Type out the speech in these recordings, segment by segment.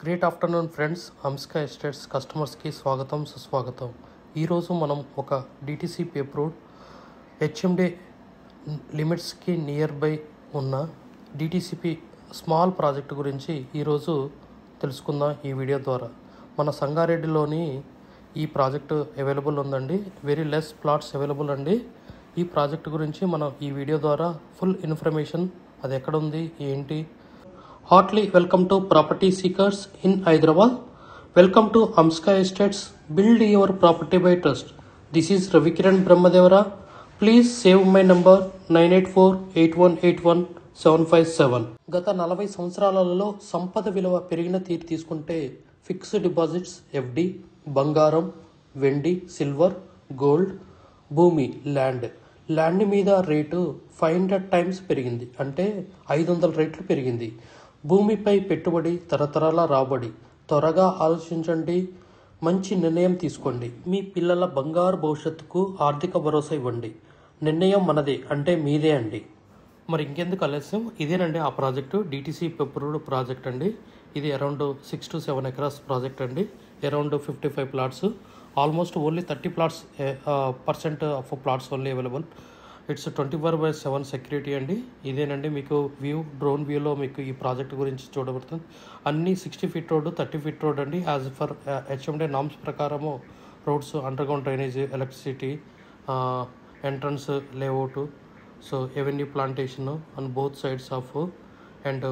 Great afternoon friends. హంస్కా estates కస్టమర్స్కి స్వాగతం సుస్వాగతం. ఈరోజు మనం ఒక డిటిసిపి అప్రూవ్డ్ హెచ్ఎండి లిమిట్స్కి నియర్ బై ఉన్న డిటిసిపి స్మాల్ ప్రాజెక్ట్ గురించి ఈరోజు తెలుసుకుందాం ఈ వీడియో ద్వారా. మన సంగారెడ్డిలోని ఈ ప్రాజెక్టు అవైలబుల్ ఉందండి. వెరీ లెస్ ప్లాట్స్ అవైలబుల్ అండి. ఈ ప్రాజెక్ట్ గురించి మనం ఈ వీడియో ద్వారా ఫుల్ ఇన్ఫర్మేషన్, అది ఎక్కడ ఉంది ఏంటి. Heartily welcome to Property Seekers in Hyderabad. Welcome to Hamska Estates. Build your property by trust. This is Ravikiran Brahmadevara. Please save my number 9848181757. గత 40 సంవత్సరాలలో సంపద విలువ పెరిగిన తీరు తీసుకుంటే ఫిక్స్డ్ డిపాజిట్స్, ఎఫ్డి, బంగారం, వెండి, సిల్వర్, గోల్డ్, భూమి, ల్యాండ్ మీద రేటు 500 టైమ్స్ పెరిగింది, అంటే 500 రెట్లు పెరిగింది. భూమిపై పెట్టుబడి, తరతరాల రాబడి. త్వరగా ఆలోచించండి, మంచి నిర్ణయం తీసుకోండి. మీ పిల్లల బంగారు భవిష్యత్తుకు ఆర్థిక భరోసా ఇవ్వండి. నిర్ణయం మనదే, అంటే మీదే అండి. మరి ఇంకెందుకు ఆలస్యం, ఇదేనండి ఆ ప్రాజెక్టు. డిటిసి అప్రూవ్డ్ ప్రాజెక్ట్ అండి. ఇది అరౌండ్ 6 to 7 acres ప్రాజెక్ట్ అండి. Around 55 plots. Almost only 30% of plots only available. It's 24/7 security అండి. ఇదేనండి మీకు వ్యూ, డ్రోన్ వ్యూలో మీకు ఈ ప్రాజెక్ట్ గురించి చూడబడుతుంది. అన్ని 60 feet రోడ్, 30 feet రోడ్ అండి. యాజ్ ఫర్ హెచ్ఎండే నామ్స్ ప్రకారము roads, underground drainage, electricity, entrance layout, so avenue plantation on both sides of, and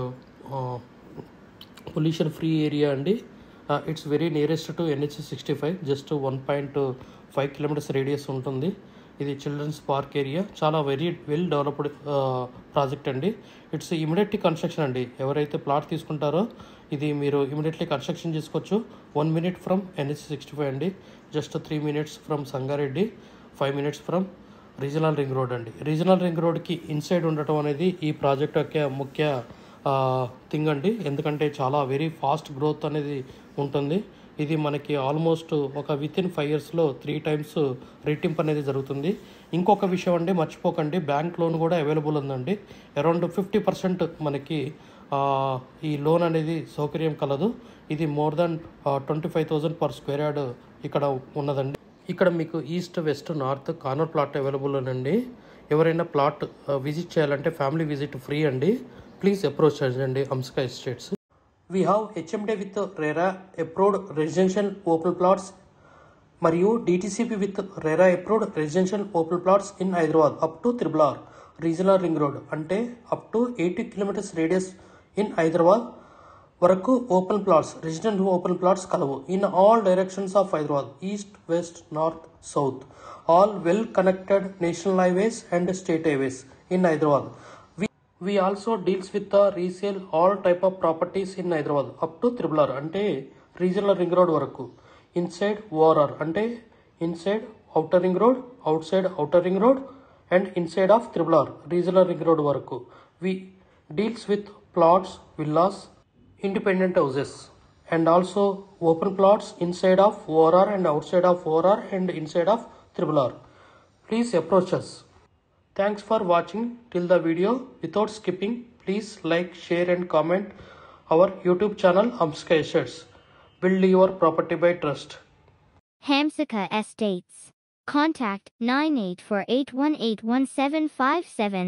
pollution free area అండి. It's very nearest to NH65, just 1.5 kilometers radius ఉంటుంది. ఇది children's park area. చాలా very well developed project అండి. It's immediately construction అండి. ఎవరైతే plot తీసుకుంటారో ఇది మీరు ఇమీడియట్లీ కన్స్ట్రక్షన్ చేసుకోవచ్చు. 1 minute ఫ్రమ్ NH65 అండి. Just 3 minutes from Sangareddy, 5 minutes from regional ring road అండి. రీజనల్ రింగ్ రోడ్కి ఇన్సైడ్ ఉండటం అనేది ఈ ప్రాజెక్ట్ యొక్క ముఖ్య థింగ్ అండి. ఎందుకంటే చాలా వెరీ ఫాస్ట్ గ్రోత్ అనేది ఉంటుంది. ఇది మనకి ఆల్మోస్ట్ ఒక వితిన్ 5 yearsలో 3 times రెట్టింపు అనేది జరుగుతుంది. ఇంకొక విషయం అండి, మర్చిపోకండి, బ్యాంక్ లోన్ కూడా అవైలబుల్ ఉందండి. అరౌండ్ 50% మనకి ఈ లోన్ అనేది సౌకర్యం కలదు. ఇది more than 25,000 per square yard ఇక్కడ ఉన్నదండి. ఇక్కడ మీకు east, west, north corner plot available అండి. ఎవరైనా ప్లాట్ విజిట్ చేయాలంటే ఫ్యామిలీ విజిట్ ఫ్రీ అండి. ప్లీజ్ అప్రోచ్ అండి హంస్కా estates. We have HMD with RERA approved residential open plots మరియు DTCP with RERA approved residential open plots in Hyderabad up to RRR regional ring road, అంటే up to 80 kilometers radius in Hyderabad వరకు open plots, resident open plots కలవు. In all directions of Hyderabad, east, west, north, south, all well connected national highways and state highways in Hyderabad. We also deals with the resale all type of properties in Hyderabad up to RRR, అంటే regional ring road వరకు. Inside ORR, అంటే inside outer ring road, out side outer ring road, and inside of RRR regional ring road వరకు. We deals with plots, villas, independent houses, and also open plots inside of ORR and outside of ORR and inside of RRR. Please approach us. Thanks for watching till the video. Without skipping, please like, share and comment our YouTube channel Hamska Estates. Build your property by trust. Hamska Estates. Contact 9848181757.